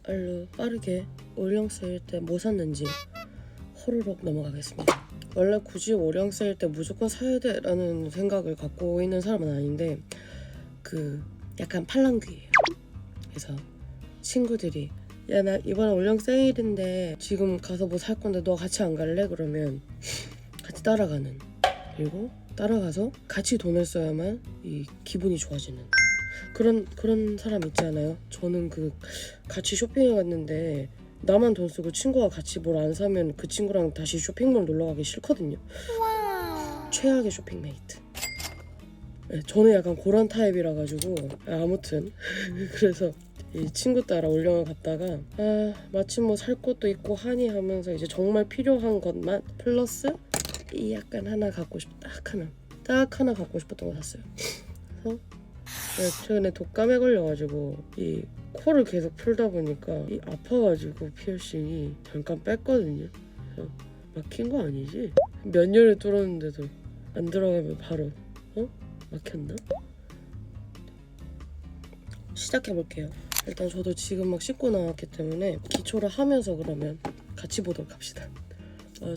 알로 빠르게 올영 세일 때 뭐 샀는지 호로록 넘어가겠습니다. 원래 굳이 올영 세일 때 무조건 사야 돼라는 생각을 갖고 있는 사람은 아닌데 약간 팔랑귀예요. 그래서 친구들이 야, 나 이번에 올영 세일인데 지금 가서 뭐 살 건데 너 같이 안 갈래? 그러면 같이 따라가는, 그리고 따라가서 같이 돈을 써야만 이 기분이 좋아지는 그런 사람 있지 않아요? 저는 같이 쇼핑을 갔는데 나만 돈 쓰고 친구가 같이 뭘 안 사면 그 친구랑 다시 쇼핑몰 놀러 가기 싫거든요. 최악의 쇼핑메이트. 네, 저는 약간 그런 타입이라 가지고 아무튼 그래서 이 친구 따라 올영을 갔다가 마침 뭐 살 것도 있고 하니 하면서 이제 정말 필요한 것만 플러스 이 약간 하나 갖고 싶다, 딱 하나 갖고 싶었던 거 샀어요. 그래서 최근에 독감에 걸려가지고 이 코를 계속 풀다 보니까 이 아파가지고 피어싱이 잠깐 뺐거든요. 그래서 막힌 거 아니지? 몇 년을 뚫었는데도 안 들어가면 바로 막혔나? 시작해볼게요. 일단 저도 지금 막 씻고 나왔기 때문에 기초를 하면서 그러면 같이 보도록 합시다.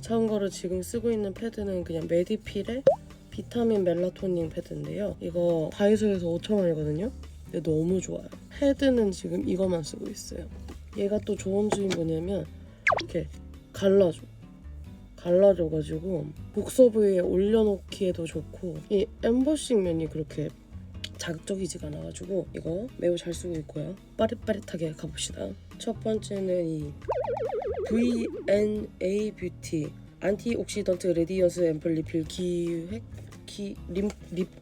참고로 지금 쓰고 있는 패드는 그냥 메디필의 비타민 멜라토닌 패드인데요. 이거 다이소에서 5,000원이거든요. 근데 너무 좋아요. 패드는 지금 이거만 쓰고 있어요. 얘가 또 좋은 점이 뭐냐면 이렇게 갈라져가지고 복서 부위에 올려놓기에도 좋고 이 엠보싱 면이 그렇게 자극적이지가 않아가지고 이거 매우 잘 쓰고 있고요. 빠릿빠릿하게 가봅시다. 첫 번째는 이 V&A 뷰티 안티옥시던트 레디언스 앰플 리필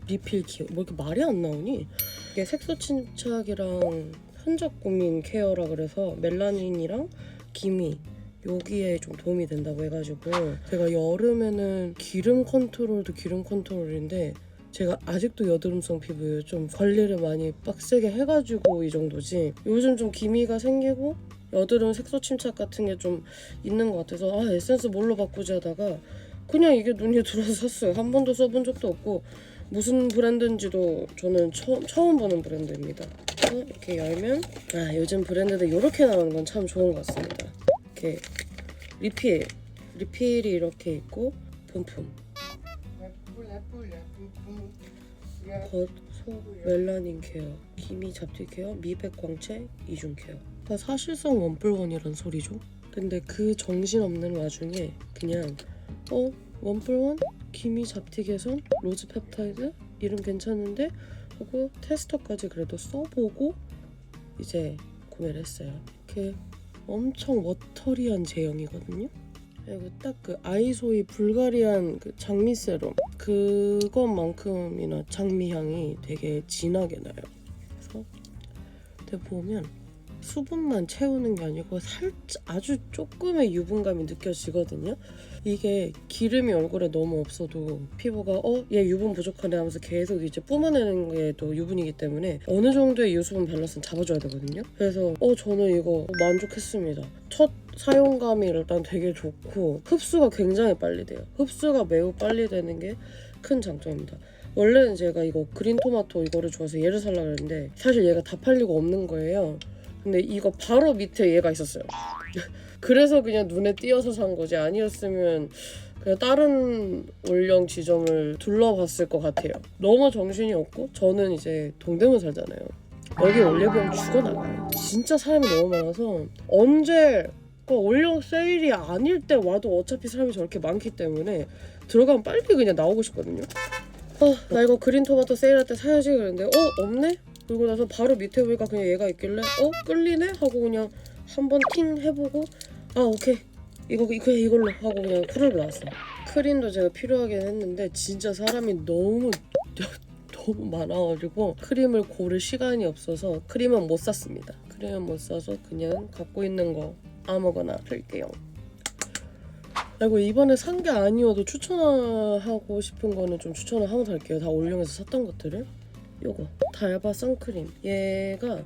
리필 기호. 뭐 이렇게 말이 안 나오니? 이게 색소 침착이랑 흔적 고민 케어라 그래서 멜라닌이랑 기미 여기에 좀 도움이 된다고 해가지고 제가 여름에는 기름 컨트롤인데 제가 아직도 여드름성 피부예요. 좀 관리를 많이 빡세게 해가지고 이 정도지. 요즘 좀 기미가 생기고 여드름 색소 침착 같은 게 좀 있는 것 같아서 에센스 뭘로 바꾸지 하다가 그냥 이게 눈이 들어서 샀어요. 한 번도 써본 적도 없고 무슨 브랜드인지도 저는 처음 보는 브랜드입니다. 이렇게 열면 요즘 브랜드들 이렇게 나오는 건 참 좋은 것 같습니다. 이렇게 리필이 이렇게 있고 본품 겉속 멜라닌 케어, 기미 잡티 케어, 미백 광채, 이중 케어. 다 사실상 원뿔원이란 소리죠. 근데 그 정신없는 와중에 그냥 원뿔원, 기미 잡티 개선, 로즈 펩타이드 이름 괜찮은데 하고 테스터까지 그래도 써보고 이제 구매를 했어요. 이렇게 엄청 워터리한 제형이거든요. 그리고 딱 아이소이 불가리안 장미 세럼 그것만큼이나 장미 향이 되게 진하게 나요. 그래서 보면 수분만 채우는 게 아니고 살짝 아주 조금의 유분감이 느껴지거든요. 이게 기름이 얼굴에 너무 없어도 피부가 얘 유분 부족하네 하면서 계속 이제 뿜어내는 게 또 유분이기 때문에 어느 정도의 유수분 밸런스는 잡아줘야 되거든요. 그래서 저는 이거 만족했습니다. 첫 사용감이 일단 되게 좋고 흡수가 굉장히 빨리 돼요. 흡수가 매우 빨리 되는 게 큰 장점입니다. 원래는 제가 이거 그린 토마토 이거를 좋아해서 얘를 살려고 했는데 사실 얘가 다 팔리고 없는 거예요. 근데 이거 바로 밑에 얘가 있었어요. 그래서 그냥 눈에 띄어서 산 거지 아니었으면 그냥 다른 올영 지점을 둘러봤을 것 같아요. 너무 정신이 없고 저는 이제 동대문 살잖아요. 여기 올리브영 죽어나가요. 진짜 사람이 너무 많아서 언제 올영 세일이 아닐 때 와도 어차피 사람이 저렇게 많기 때문에 들어가면 빨리 그냥 나오고 싶거든요. 나 이거 그린 토마토 세일할 때 사야지 그랬는데 없네? 그러고 나서 바로 밑에 보니까 그냥 얘가 있길래 끌리네? 하고 그냥 한번 팅 해보고 오케이 그냥 이걸로 하고 그냥 쿠르르 나왔어요. 크림도 제가 필요하긴 했는데 진짜 사람이 너무 많아가지고 크림을 고를 시간이 없어서 크림은 못 샀습니다. 크림은 못 사서 그냥 갖고 있는 거 아무거나 쓸게요. 그리고 이번에 산 게 아니어도 추천하고 싶은 거는 좀 추천을 하면서 할게요. 다 올영에서 샀던 것들을. 요거 달바 선크림, 얘가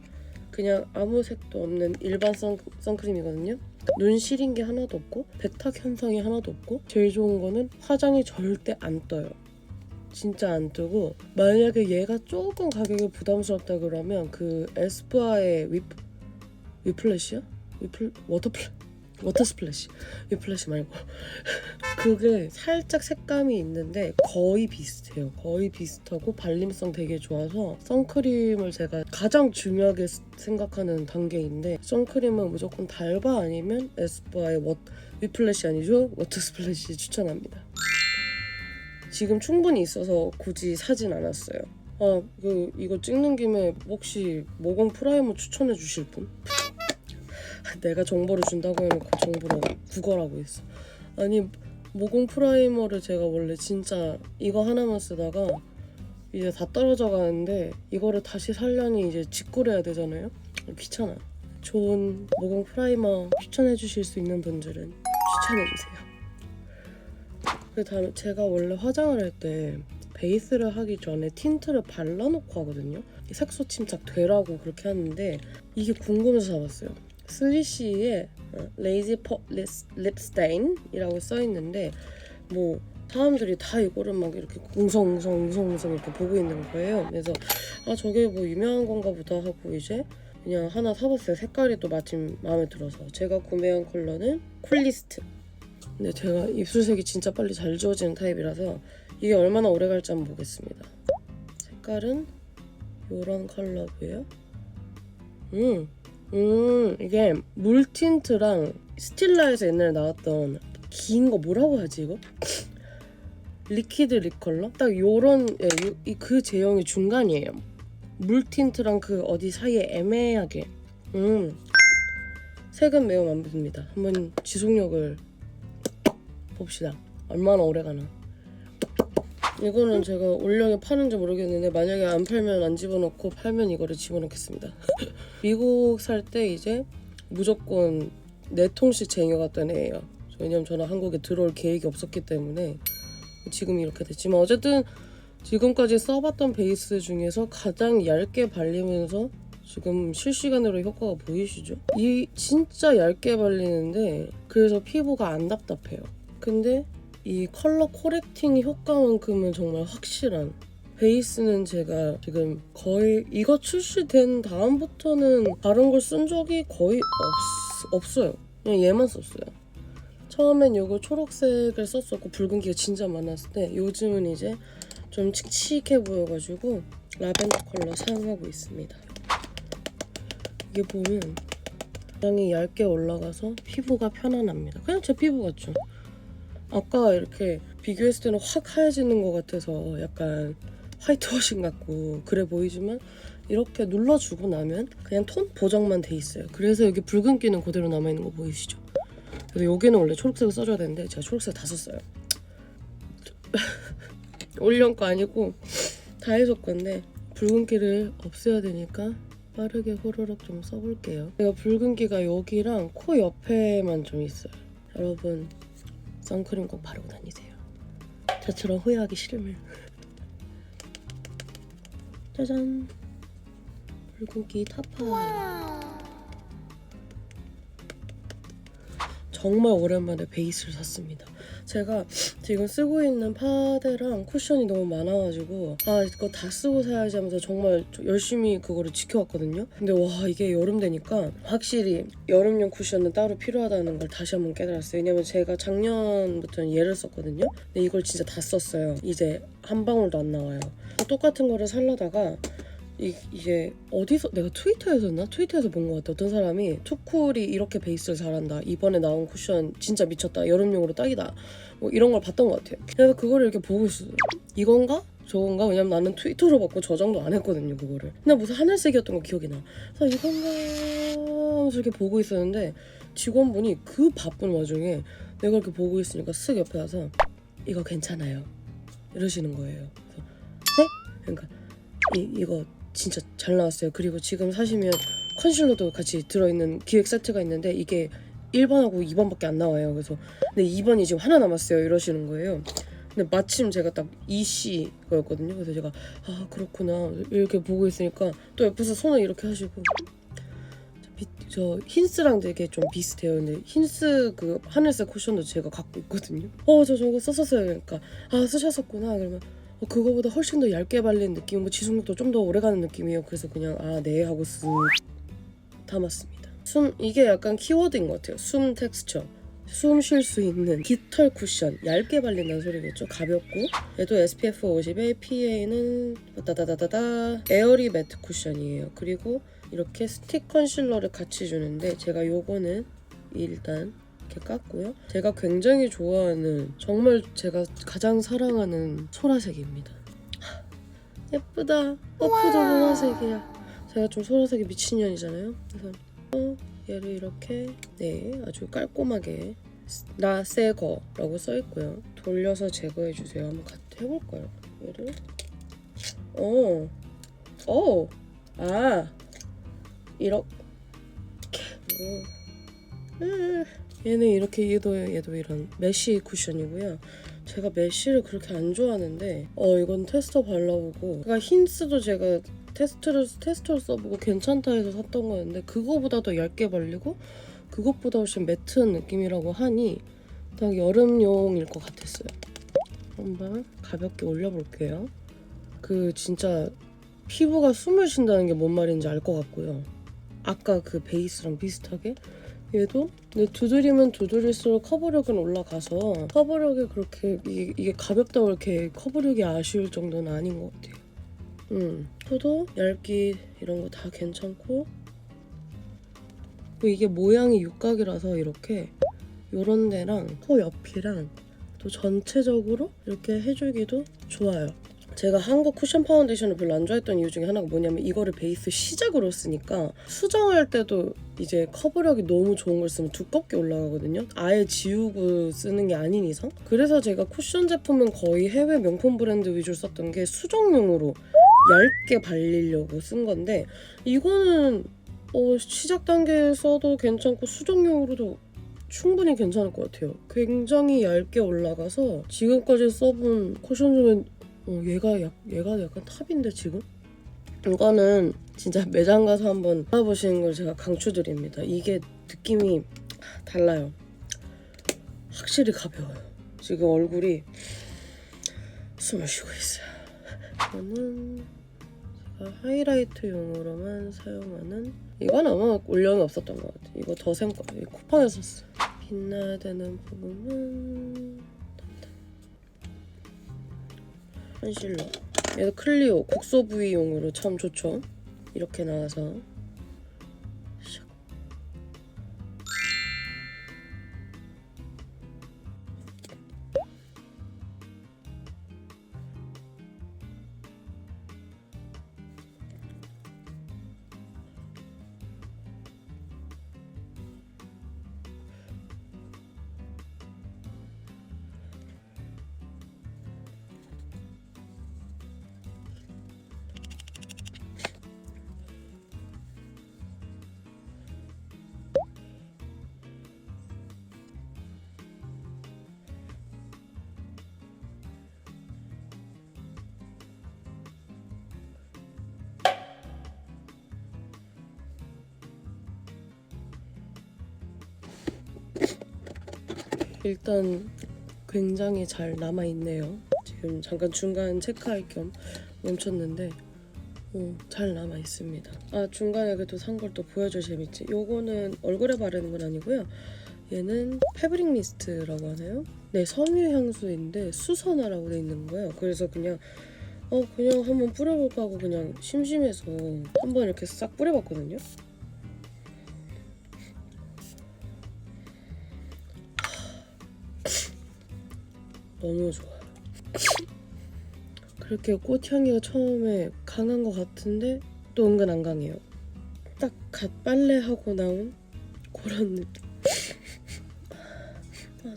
그냥 아무 색도 없는 일반 선크림이거든요. 눈 시린 게 하나도 없고 백탁 현상이 하나도 없고 제일 좋은 거는 화장이 절대 안 떠요. 진짜 안 뜨고 만약에 얘가 조금 가격이 부담스럽다 그러면 에스쁘아의 위플래시야? 워터 스플래시 위플래시 말고 그게 살짝 색감이 있는데 거의 비슷해요. 거의 비슷하고 발림성 되게 좋아서 선크림을 제가 가장 중요하게 생각하는 단계인데 선크림은 무조건 달바 아니면 에스쁘아의 위플래시 아니죠? 워터 스플래시 추천합니다. 지금 충분히 있어서 굳이 사진 않았어요. 이거 찍는 김에 혹시 모공 프라이머 추천해 주실 분? 내가 정보를 준다고 해놓고 정보를 구걸하고 있어. 아니 모공 프라이머를 제가 원래 진짜 이거 하나만 쓰다가 이제 다 떨어져 가는데 이거를 다시 살려니 이제 직구해야 되잖아요. 귀찮아. 좋은 모공 프라이머 추천해 주실 수 있는 분들은 추천해 주세요. 그 다음에 제가 원래 화장을 할 때 베이스를 하기 전에 틴트를 발라놓고 하거든요. 색소 침착 되라고 그렇게 하는데 이게 궁금해서 사봤어요. 슬리시의 레이지 립 스테인이라고 써있는데 뭐 사람들이 다 이거를 막 이렇게 웅성웅성 이렇게 보고 있는 거예요. 그래서 저게 뭐 유명한 건가 보다 하고 이제 그냥 하나 사봤어요. 색깔이 또 마침 마음에 들어서. 제가 구매한 컬러는 쿨리스트. 근데 제가 입술색이 진짜 빨리 잘 지워지는 타입이라서 이게 얼마나 오래 갈지 한번 보겠습니다. 색깔은 이런 컬러고요. 이게 물 틴트랑 스틸라에서 옛날에 나왔던 긴 거 뭐라고 하지 이거? 리퀴드 립 컬러? 딱 요런 그 제형이 중간이에요. 물 틴트랑 그 어디 사이에 애매하게. 색은 매우 마음에 듭니다. 한번 지속력을 봅시다. 얼마나 오래 가나. 이거는 제가 올영에 파는지 모르겠는데 만약에 안 팔면 안 집어넣고 팔면 이거를 집어넣겠습니다. 미국 살 때 이제 무조건 4통씩 쟁여갔던 애예요. 왜냐면 저는 한국에 들어올 계획이 없었기 때문에 지금 이렇게 됐지만 어쨌든 지금까지 써봤던 베이스 중에서 가장 얇게 발리면서 지금 실시간으로 효과가 보이시죠? 이 진짜 얇게 발리는데 그래서 피부가 안 답답해요. 근데 이 컬러 코렉팅 효과만큼은 정말 확실한 베이스는 제가 지금 거의 이거 출시된 다음부터는 다른 걸 쓴 적이 거의 없어요. 그냥 얘만 썼어요. 처음엔 이거 초록색을 썼었고 붉은기가 진짜 많았을 때 요즘은 이제 좀 칙칙해 보여가지고 라벤더 컬러 사용하고 있습니다. 이게 보면 굉장히 얇게 올라가서 피부가 편안합니다. 그냥 제 피부 같죠? 아까 이렇게 비교했을 때는 확 하얘지는 것 같아서 약간 화이트워싱 같고 그래 보이지만 이렇게 눌러주고 나면 그냥 톤 보정만 돼 있어요. 그래서 여기 붉은기는 그대로 남아있는 거 보이시죠? 그래서 여기는 원래 초록색을 써줘야 되는데 제가 초록색 다 썼어요. 올영 거 아니고 다이소 건데 붉은기를 없애야 되니까 빠르게 호로록 좀 써볼게요. 제가 붉은기가 여기랑 코 옆에만 좀 있어요. 여러분 선크림 꼭 바르고 다니세요. 저처럼 후회하기 싫으면. 짜잔, 붉은기 타파. 정말 오랜만에 베이스를 샀습니다. 제가 지금 쓰고 있는 파데랑 쿠션이 너무 많아가지고 이거 다 쓰고 사야지 하면서 정말 열심히 그거를 지켜왔거든요. 근데 와 이게 여름 되니까 확실히 여름용 쿠션은 따로 필요하다는 걸 다시 한번 깨달았어요. 왜냐면 제가 작년부터는 얘를 썼거든요. 근데 이걸 진짜 다 썼어요. 이제 한 방울도 안 나와요. 똑같은 거를 살려다가 이게 어디서 내가 트위터에서나 트위터에서 본 것 같아. 어떤 사람이 투쿨이 이렇게 베이스를 잘한다, 이번에 나온 쿠션 진짜 미쳤다, 여름용으로 딱이다, 뭐 이런 걸 봤던 것 같아요. 그래서 그거를 이렇게 보고 있었어요. 이건가? 저건가? 왜냐면 나는 트위터로 봤고 저장도 안 했거든요 그거를. 근데 무슨 하늘색이었던 거 기억이 나. 그래서 이건가 하면서 이렇게 보고 있었는데 직원분이 그 바쁜 와중에 내가 이렇게 보고 있으니까 쓱 옆에 와서 이거 괜찮아요 이러시는 거예요. 그래서 네? 그러니까 이거 진짜 잘 나왔어요. 그리고 지금 사시면 컨실러도 같이 들어있는 기획 세트가 있는데 이게 1번하고 2번밖에 안 나와요. 그래서 근데 2번이 지금 하나 남았어요 이러시는 거예요. 근데 마침 제가 딱 EC 거였거든요. 그래서 제가 그렇구나 이렇게 보고 있으니까 또 옆에서 손을 이렇게 하시고 저 힌스랑 되게 좀 비슷해요. 근데 힌스 그 하늘색 쿠션도 제가 갖고 있거든요. 저 저거 썼었어요. 그러니까 쓰셨었구나. 그러면 그거보다 훨씬 더 얇게 발린 느낌이고 지속력도 좀 더 오래가는 느낌이에요. 그래서 그냥 네 하고 쓱 담았습니다. 이게 약간 키워드인 것 같아요. 숨 텍스처. 숨 쉴 수 있는 깃털 쿠션. 얇게 발린다는 소리겠죠. 가볍고 얘도 SPF 50에 PA는 다다다다다 에어리 매트 쿠션이에요. 그리고 이렇게 스틱 컨실러를 같이 주는데 제가 요거는 일단 이렇게 깠고요. 제가 굉장히 좋아하는, 정말 제가 가장 사랑하는 소라색입니다. 예쁘다. 퍼프도 보라색이야. 제가 좀 소라색이 미친년이잖아요. 그래서 얘를 이렇게 아주 깔끔하게 나 새거라고 써있고요. 돌려서 제거해주세요. 한번 같이 해볼까요? 얘를 이렇게 얘는 이렇게 얘도 이런 메쉬 쿠션이고요. 제가 메쉬를 그렇게 안 좋아하는데 이건 테스터 발라보고, 그러니까 힌스도 제가 테스터를 써보고 괜찮다 해서 샀던 거였는데 그거보다 더 얇게 발리고 그것보다 훨씬 매트한 느낌이라고 하니 딱 여름용일 것 같았어요. 한번 가볍게 올려볼게요. 진짜 피부가 숨을 쉰다는 게 뭔 말인지 알 것 같고요. 아까 그 베이스랑 비슷하게 얘도 근데 두드리면 두드릴수록 커버력은 올라가서 커버력이 그렇게 이게 가볍다고 이렇게 커버력이 아쉬울 정도는 아닌 것 같아요. 저도 얇기 이런 거 다 괜찮고, 이게 모양이 육각이라서 이렇게 요런 데랑 코 옆이랑 또 전체적으로 이렇게 해주기도 좋아요. 제가 한국 쿠션 파운데이션을 별로 안 좋아했던 이유 중에 하나가 뭐냐면 이거를 베이스 시작으로 쓰니까 수정할 때도 이제 커버력이 너무 좋은 걸 쓰면 두껍게 올라가거든요. 아예 지우고 쓰는 게 아닌 이상. 그래서 제가 쿠션 제품은 거의 해외 명품 브랜드 위주로 썼던 게 수정용으로 얇게 발리려고 쓴 건데, 이거는 시작 단계에 써도 괜찮고 수정용으로도 충분히 괜찮을 것 같아요. 굉장히 얇게 올라가서 지금까지 써본 쿠션 중에 얘가 약간 탑인데 지금? 이거는 진짜 매장 가서 한번 받아보시는 걸 제가 강추드립니다. 이게 느낌이 달라요. 확실히 가벼워요. 지금 얼굴이 숨을 쉬고 있어요. 이거는 제가 하이라이트용으로만 사용하는, 이건 아마 올려는 없었던 것 같아요. 이거 더샘 거예요. 이거 쿠팡에서 샀어요. 빛나야 되는 부분은 컨실러. 얘도 클리오 국소 부위용으로 참 좋죠. 이렇게 나와서 일단 굉장히 잘 남아있네요. 지금 잠깐 중간 체크할 겸 멈췄는데 잘 남아있습니다. 중간에 그래도 산 걸 또 보여줄 재밌지. 요거는 얼굴에 바르는 건 아니고요. 얘는 패브릭 미스트라고 하나요? 네, 섬유 향수인데 수선화라고 돼 있는 거예요. 그래서 그냥 한번 뿌려볼까 하고 그냥 심심해서 한번 이렇게 싹 뿌려봤거든요. 너무 좋아요. 그렇게 꽃향기가 처음에 강한 것 같은데 또 은근 안 강해요. 딱 갓 빨래하고 나온 그런 느낌.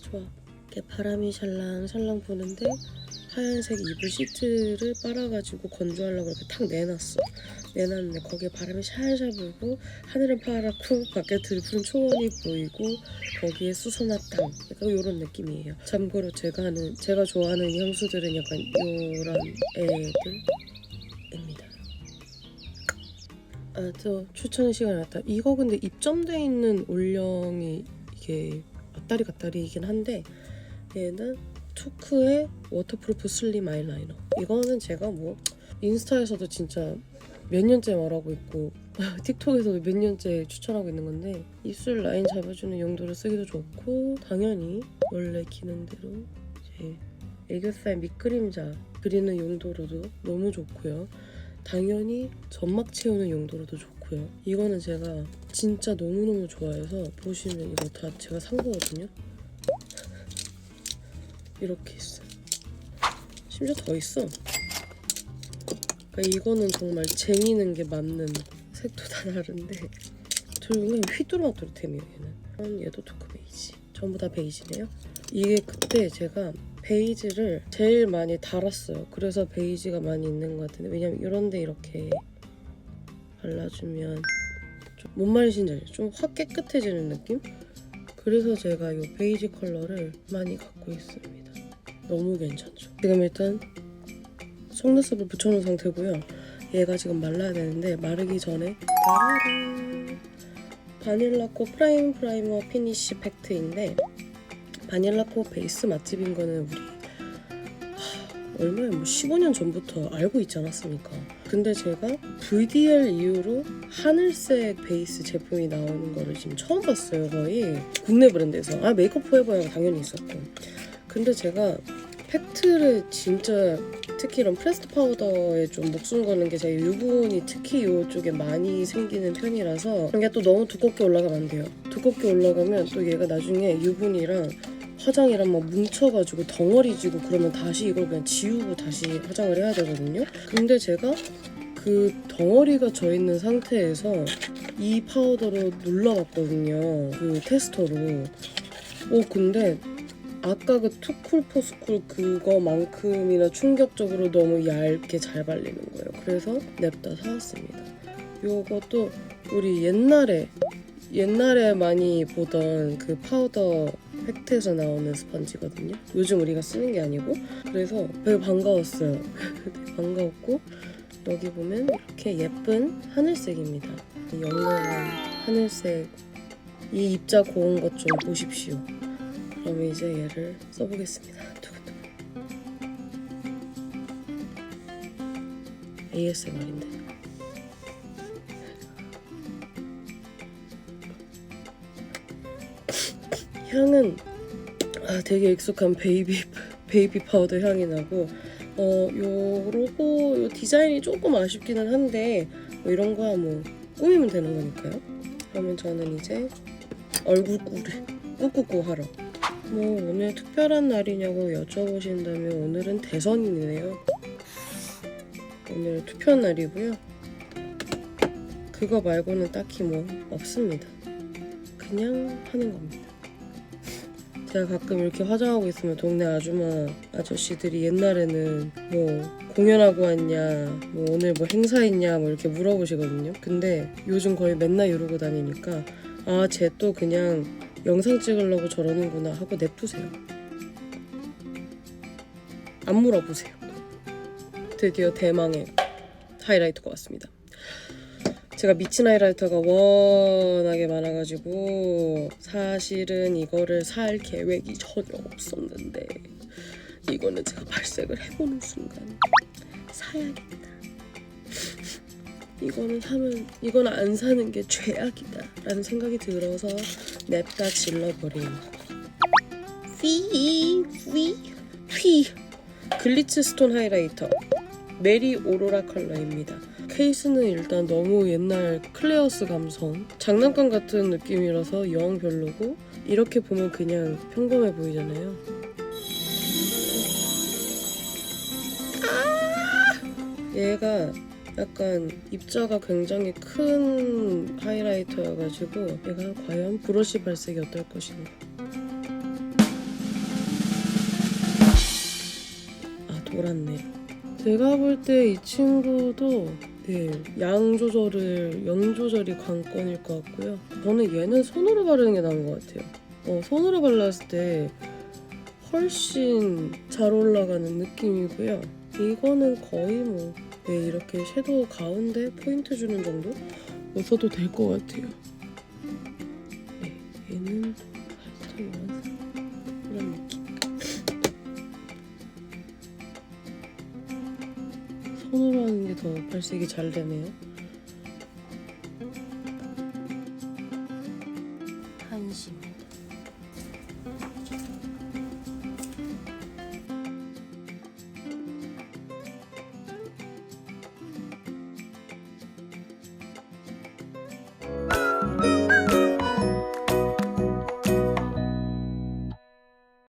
좋아. 이렇게 바람이 샬랑샬랑 부는데 하얀색 이불 시트를 빨아가지고 건조하려고 이렇게 탁 내놨는데 거기에 바람이 샬샬 불고 하늘은 파랗고 밖에 들푸른 초원이 보이고 거기에 수선화 땅, 약간 이런 느낌이에요. 참고로 제가 좋아하는 향수들은 약간 이런 애들입니다. 또 추천 시간이 왔다. 이거 근데 입점돼 있는 올영이 이게 왔다리 갔다리이긴 한데, 얘는 투크의 워터프루프 슬림 아이라이너. 이거는 제가 인스타에서도 진짜 몇 년째 말하고 있고 틱톡에서도 몇 년째 추천하고 있는 건데 입술 라인 잡아주는 용도로 쓰기도 좋고 당연히 원래 기능대로 이제 애교살 밑그림자 그리는 용도로도 너무 좋고요. 당연히 점막 채우는 용도로도 좋고요. 이거는 제가 진짜 너무너무 좋아해서 보시면 이거 다 제가 산 거거든요. 이렇게 있어요. 심지어 더 있어. 그러니까 이거는 정말 쟁이는 게 맞는 색도 다 다른데 그냥 휘뚜루마뚜루템이에요. 얘는 얘도 토크 베이지. 전부 다 베이지네요. 이게 그때 제가 베이지를 제일 많이 달았어요. 그래서 베이지가 많이 있는 것 같은데 왜냐면 이런데 이렇게 발라주면 좀 뭔 말인지 알죠? 좀 확 깨끗해지는 느낌? 그래서 제가 이 베이지 컬러를 많이 갖고 있습니다. 너무 괜찮죠? 지금 일단 속눈썹을 붙여놓은 상태고요. 얘가 지금 말라야 되는데 마르기 전에 따라란 바닐라코 프라이머 피니쉬 팩트인데 바닐라코 베이스 맛집인 거는 우리 얼마야 15년 전부터 알고 있지 않았습니까? 근데 제가 VDL 이후로 하늘색 베이스 제품이 나오는 거를 지금 처음 봤어요. 거의 국내 브랜드에서. 메이크업 포에버야 당연히 있었고 근데 제가 팩트를 진짜 특히 이런 프레스드 파우더에 좀 목숨 거는 게 제가 유분이 특히 이쪽에 많이 생기는 편이라서 이게 또 너무 두껍게 올라가면 안 돼요. 두껍게 올라가면 또 얘가 나중에 유분이랑 화장이랑 막 뭉쳐가지고 덩어리 지고 그러면 다시 이걸 그냥 지우고 다시 화장을 해야 되거든요. 근데 제가 그 덩어리가 져 있는 상태에서 이 파우더로 눌러봤거든요. 그 테스터로. 근데 아까 그 투쿨포스쿨 그거만큼이나 충격적으로 너무 얇게 잘 발리는 거예요. 그래서 냅다 사왔습니다. 요것도 우리 옛날에 많이 보던 그 파우더 팩트에서 나오는 스펀지거든요. 요즘 우리가 쓰는 게 아니고 그래서 되게 반가웠어요. 되게 반가웠고 여기 보면 이렇게 예쁜 하늘색입니다. 영롱한 하늘색 이 입자 고운 것 좀 보십시오. 그러면 이제 얘를 써보겠습니다. ASMR인데 향은 되게 익숙한 베이비 파우더 향이 나고 요 로고 요 디자인이 조금 아쉽기는 한데 뭐 이런 거야 뭐 꾸미면 되는 거니까요. 그러면 저는 이제 얼굴 꾸꾸꾸 하러 뭐 오늘 특별한 날이냐고 여쭤보신다면 오늘은 대선이네요. 오늘 투표 날이고요. 그거 말고는 딱히 뭐 없습니다. 그냥 하는 겁니다. 제가 가끔 이렇게 화장하고 있으면 동네 아줌마 아저씨들이 옛날에는 뭐 공연하고 왔냐 뭐 오늘 뭐 행사 있냐 뭐 이렇게 물어보시거든요. 근데 요즘 거의 맨날 이러고 다니니까 쟤 또 그냥 영상 찍으려고 저러는구나 하고 냅두세요. 안 물어보세요. 드디어 대망의 하이라이터가 왔습니다. 제가 미친 하이라이터가 워낙에 많아가지고 사실은 이거를 살 계획이 전혀 없었는데 이거는 제가 발색을 해보는 순간 사야겠다. 이거는 안 사는 게 죄악이다 라는 생각이 들어서 냅다 질러버린 휘 글리츠 스톤 하이라이터 메리 오로라 컬러입니다. 케이스는 일단 너무 옛날 클레어스 감성 장난감 같은 느낌이라서 영 별로고 이렇게 보면 그냥 평범해 보이잖아요. 얘가 약간 입자가 굉장히 큰 하이라이터여가지고 얘가 과연 브러쉬 발색이 어떨 것인가. 돌았네. 제가 볼 때 이 친구도 양 조절이 관건일 것 같고요. 저는 얘는 손으로 바르는 게 나은 것 같아요. 손으로 발랐을 때 훨씬 잘 올라가는 느낌이고요. 이거는 거의 뭐 이렇게 섀도우 가운데 포인트 주는 정도? 써도 될 것 같아요. 얘는 살짝 이런 느낌. 손으로 하는 게 더 발색이 잘 되네요. 한심.